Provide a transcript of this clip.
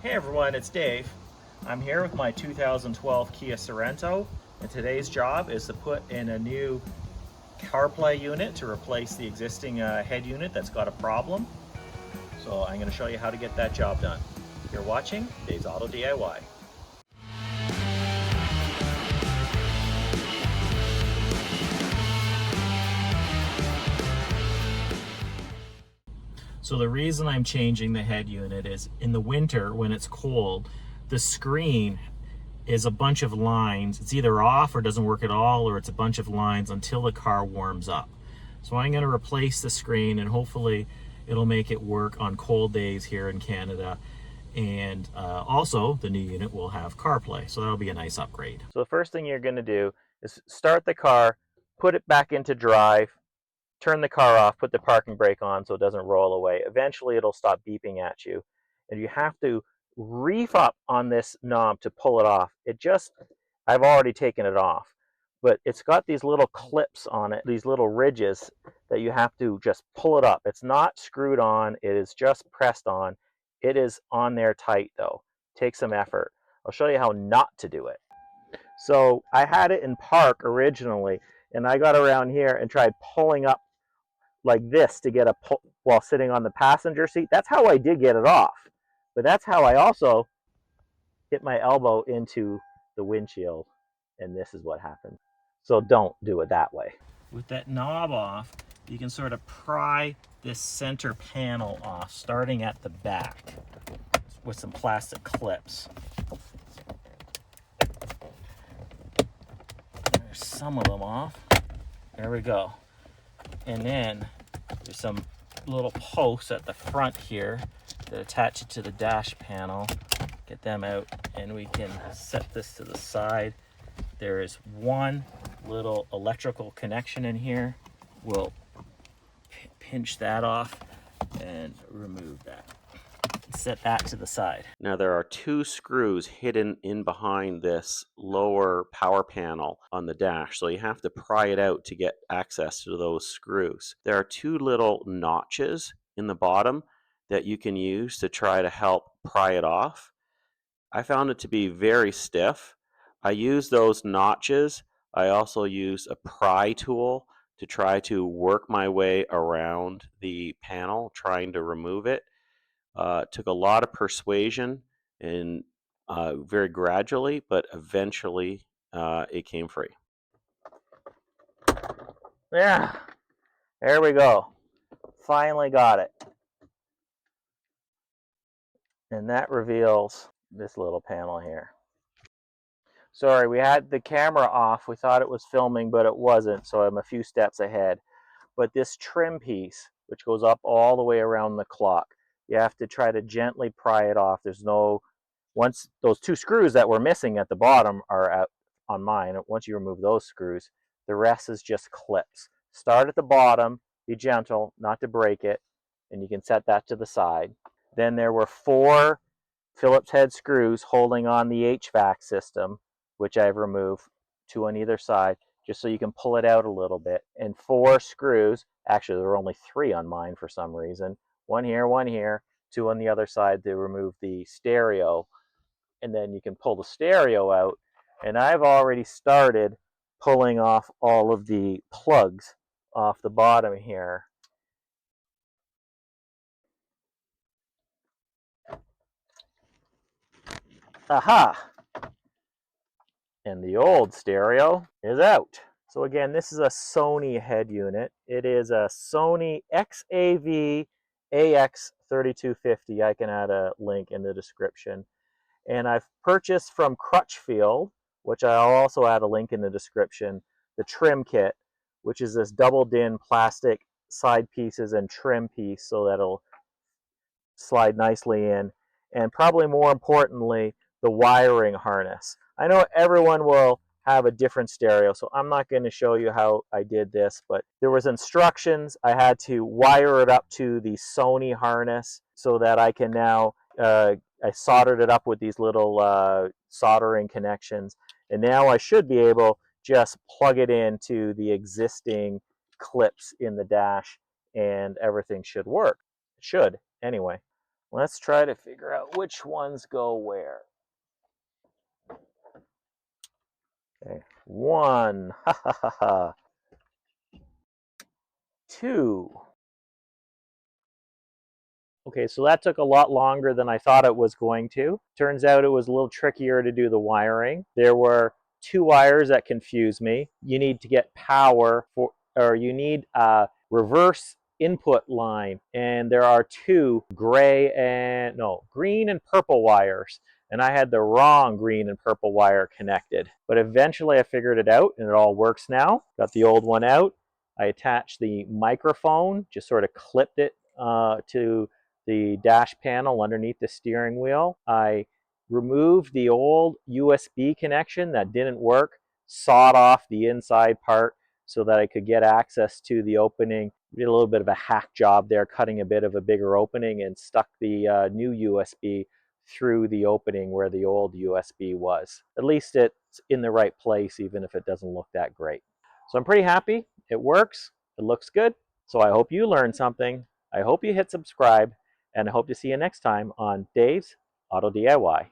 Hey everyone, it's Dave. I'm here with my 2012 Kia Sorento, and today's job is to put in a new CarPlay unit to replace the existing head unit that's got a problem. So I'm going to show you how to get that job done. You're watching Dave's Auto DIY. So the reason I'm changing the head unit is in the winter when it's cold, the screen is a bunch of lines. It's either off or doesn't work at all, or it's a bunch of lines until the car warms up. So I'm going to replace the screen, and hopefully it'll make it work on cold days here in Canada. And also the new unit will have CarPlay, so that'll be a nice upgrade. So the first thing you're going to do is start the car, put it back into drive, turn the car off, put the parking brake on so it doesn't roll away. Eventually it'll stop beeping at you, and you have to reef up on this knob to pull it off. I've already taken it off, but it's got these little clips on it, these little ridges that you have to just pull it up. It's not screwed on, it is just pressed on. It is on there tight though. Take some effort. I'll show you how not to do it. So I had it in park originally, and I got around here and tried pulling up like this to get a pull while sitting on the passenger seat. That's how I did get it off. But that's how I also hit my elbow into the windshield, and this is what happened. So don't do it that way. With that knob off, you can sort of pry this center panel off, starting at the back with some plastic clips. There's some of them off. There we go. And then there's some little posts at the front here that attach it to the dash panel. Get them out, and we can set this to the side. There is one little electrical connection in here. We'll pinch that off and remove that. Set that to the side. Now there are two screws hidden in behind this lower power panel on the dash, so you have to pry it out to get access to those screws. There are two little notches in the bottom that you can use to try to help pry it off. I found it to be very stiff. I used those notches. I also used a pry tool to try to work my way around the panel, trying to remove it. It took a lot of persuasion and very gradually, but eventually it came free. Yeah, there we go. Finally got it. And that reveals this little panel here. Sorry, we had the camera off. We thought it was filming, but it wasn't, so I'm a few steps ahead. But this trim piece, which goes up all the way around the clock, you have to try to gently pry it off. Once those two screws that were missing at the bottom are out on mine, once you remove those screws, the rest is just clips. Start at the bottom, be gentle, not to break it, and you can set that to the side. Then there were 4 Phillips head screws holding on the HVAC system, which I've removed, 2 on either side, just so you can pull it out a little bit. And 4 screws, actually there were only 3 on mine for some reason, 1 here, 2 on the other side to remove the stereo. And then you can pull the stereo out. And I've already started pulling off all of the plugs off the bottom here. Aha! And the old stereo is out. So again, this is a Sony head unit. It is a Sony XAV AX3250. I can add a link in the description. And I've purchased from Crutchfield, which I'll also add a link in the description, the trim kit, which is this double-din plastic side pieces and trim piece so that it'll slide nicely in. And probably more importantly, the wiring harness. I know everyone will have a different stereo, so I'm not going to show you how I did this, but there was instructions. I had to wire it up to the Sony harness so that I can now, I soldered it up with these little soldering connections, and now I should be able just plug it into the existing clips in the dash and everything should work. It should, anyway. Let's try to figure out which ones go where. Okay, 1, ha ha ha ha. 2. Okay, so that took a lot longer than I thought it was going to. Turns out it was a little trickier to do the wiring. There were 2 wires that confused me. You need to get power for, or you need a reverse input line, and there are 2 green and purple wires, and I had the wrong green and purple wire connected. But eventually I figured it out, and it all works now. Got the old one out. I attached the microphone, just sort of clipped it to the dash panel underneath the steering wheel. I removed the old USB connection that didn't work, sawed off the inside part so that I could get access to the opening. Did a little bit of a hack job there, cutting a bit of a bigger opening, and stuck the new USB through the opening where the old USB was. At least it's in the right place, even if it doesn't look that great. So I'm pretty happy. It works. It looks good. So I hope you learned something. I hope you hit subscribe, and I hope to see you next time on Dave's Auto DIY.